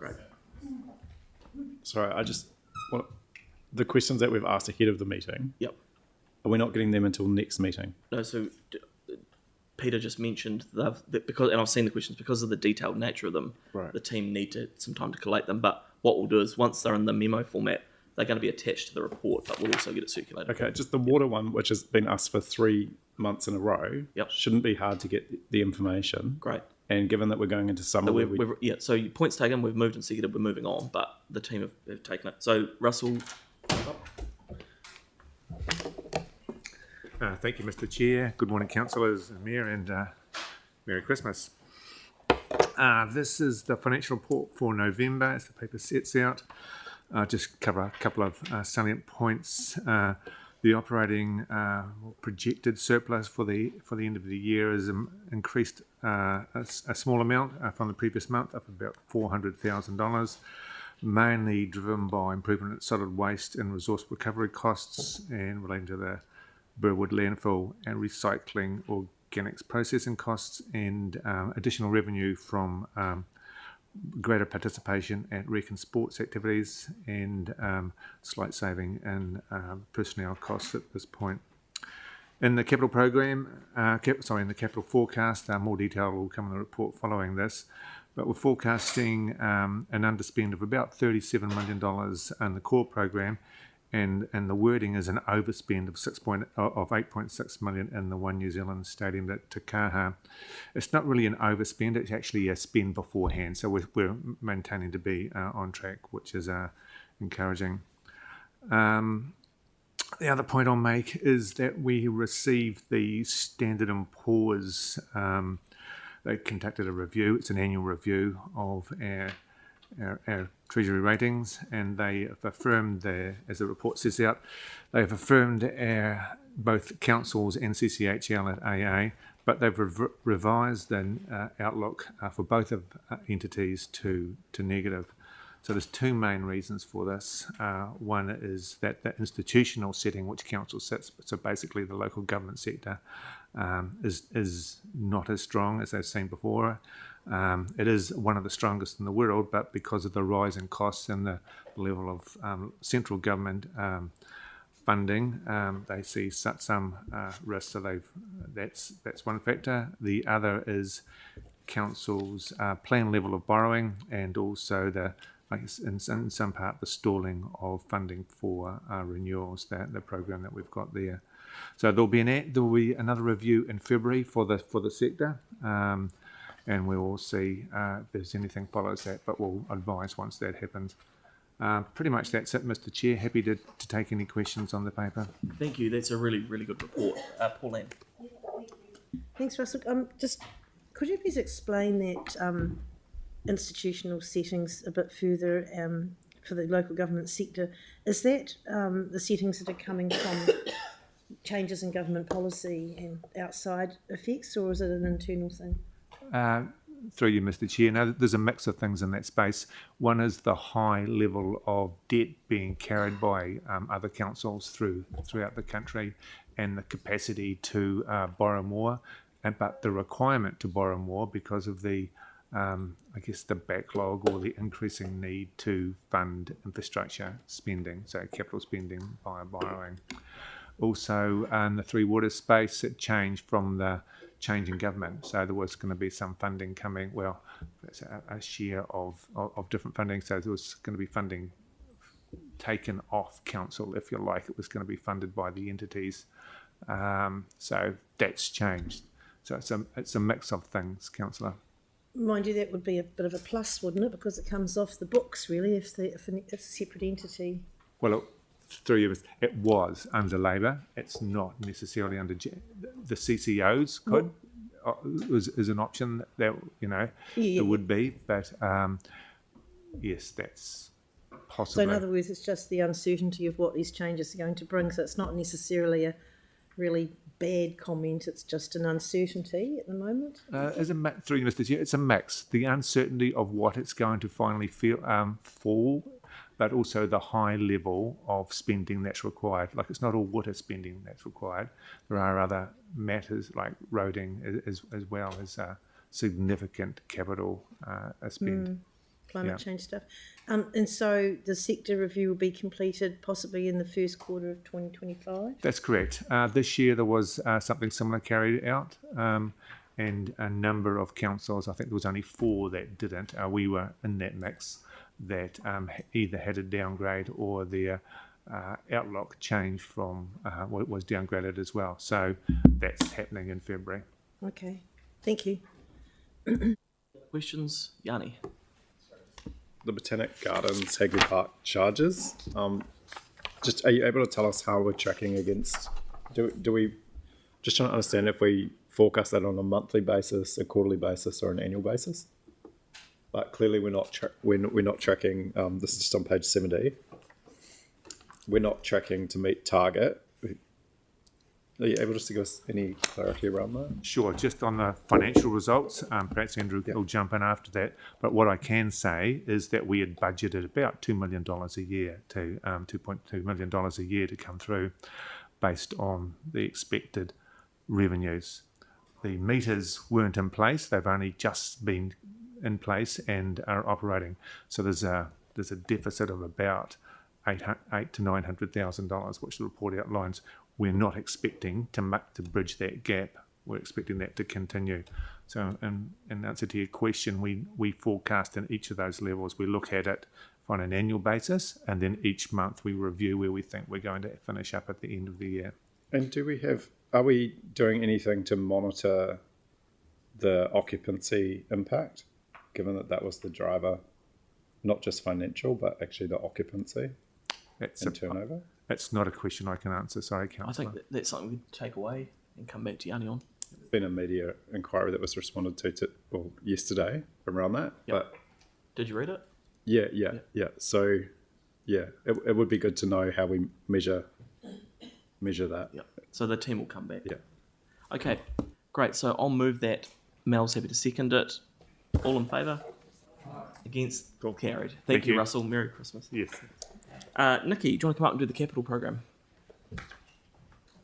Great. Sorry, the questions that we've asked ahead of the meeting, Yep. are we not getting them until next meeting? No, so Peter just mentioned because, and I've seen the questions, because of the detailed nature of them, Right. the team need some time to collate them. But what we'll do is once they're in the memo format, they're going to be attached to the report, but we'll also get it circulated. Okay, just the water one, which has been asked for 3 months in a row, Yep. shouldn't be hard to get the information. Great. And given that we're going into summer, So so your point's taken, we've moved and seconded, we're moving on, but the team have taken it. So Russell. Thank you, Mr. Chair. Good morning, councillors and Mayor, and Merry Christmas. This is the financial report for November, as the paper sets out. Just cover a couple of salient points. The operating projected surplus for the end of the year is increased a small amount from the previous month, up about $400,000, mainly driven by improvement in solid waste and resource recovery costs and relating to the Burwood landfill and recycling organics processing costs, and additional revenue from greater participation at rec and sports activities, and slight saving in personnel costs at this point. In the capital program, in the capital forecast, more detail will come in the report following this, but we're forecasting an underspend of about $37 million in the core program, and the wording is an overspend of 8.6 million in the One New Zealand Stadium at Te Kaha. It's not really an overspend; it's actually a spend beforehand. So we're maintaining to be on track, which is encouraging. The other point I'll make is that we received the Standard & Poor's. They conducted a review. It's an annual review of our Treasury ratings, and they have affirmed, as the report says out, they have affirmed both councils and CCHL at AA, but they've revised the outlook for both of entities to negative. So there's 2 main reasons for this. One is that the institutional setting which council sits, so basically the local government sector, is not as strong as they've seen before. It is one of the strongest in the world, but because of the rise in costs and the level of central government funding, they see some risk. So that's one factor. The other is council's planned level of borrowing, and also in some part the stalling of funding for renewals, the program that we've got there. So there'll be another review in February for the sector. And we will see if there's anything follows that, but we'll advise once that happens. Pretty much that's it, Mr. Chair. Happy to take any questions on the paper. Thank you. That's a really, really good report. Pauline. Thanks, Russell. Could you please explain that institutional settings a bit further for the local government sector? Is that the settings that are coming from changes in government policy and outside effects, or is it an internal thing? Through you, Mr. Chair. Now, there's a mix of things in that space. One is the high level of debt being carried by other councils throughout the country, and the capacity to borrow more, but the requirement to borrow more because of the the backlog or the increasing need to fund infrastructure spending, so capital spending via borrowing. Also, in the Three Waters space, it changed from the change in government. So there was going to be some funding coming, it's a share of different funding. So there was going to be funding taken off council, if you like. It was going to be funded by the entities. So that's changed. So it's a mix of things, councillor. Mind you, that would be a bit of a plus, wouldn't it? Because it comes off the books, really, if it's a separate entity. Well, through you, it was under Labor. It's not necessarily under the CCOs. Could is an option that it would be, but yes, that's possible. So in other words, it's just the uncertainty of what these changes are going to bring. So it's not necessarily a really bad comment. It's just an uncertainty at the moment. Through you, Mr. Chair, it's a mix. The uncertainty of what it's going to finally fall, but also the high level of spending that's required. Like, it's not all water spending that's required. There are other matters like roading as well as significant capital spend. climate Yeah. change stuff. And so the sector review will be completed possibly in the first quarter of 2025. That's correct. This year there was something similar carried out, and a number of councils, I think there was only 4 that didn't. We were in that mix that either had a downgrade or their outlook changed from what was downgraded as well. So that's happening in February. Okay, thank you. Questions? Yanni? The Botanic Gardens Hagley Park charges. Just are you able to tell us how we're tracking against? Do we just trying to understand if we forecast that on a monthly basis, a quarterly basis, or an annual basis? But clearly we're not tracking. This is just on page 70. We're not tracking to meet target. Are you able just to give us any clarity around that? Sure, just on the financial results, perhaps Andrew will jump in after that. But what I can say is that we had budgeted about $2 million a year to $2.2 million a year to come through based on the expected revenues. The meters weren't in place; they've only just been in place and are operating. So there's a deficit of about $800,000 to $900,000, which the report outlines. We're not expecting to bridge that gap. We're expecting that to continue. So, in answer to your question, we forecast in each of those levels. We look at it on an annual basis, and then each month we review where we think we're going to finish up at the end of the year. And are we doing anything to monitor the occupancy impact, given that was the driver, not just financial, but actually the occupancy and turnover? That's not a question I can answer. Sorry, Councillor. I think that's something we can take away and come back to Yanni on. There's been a media inquiry that was responded to yesterday around that. Yep. But Did you read it? yeah. So, it would be good to know how we measure that. Yeah. So the team will come back. Yeah. Okay, great. So I'll move that. Mel's happy to second it. All in favour? Against? Carried. Thank you, you. Russell. Merry Christmas. Yes. Nikki, do you want to come up and do the capital program?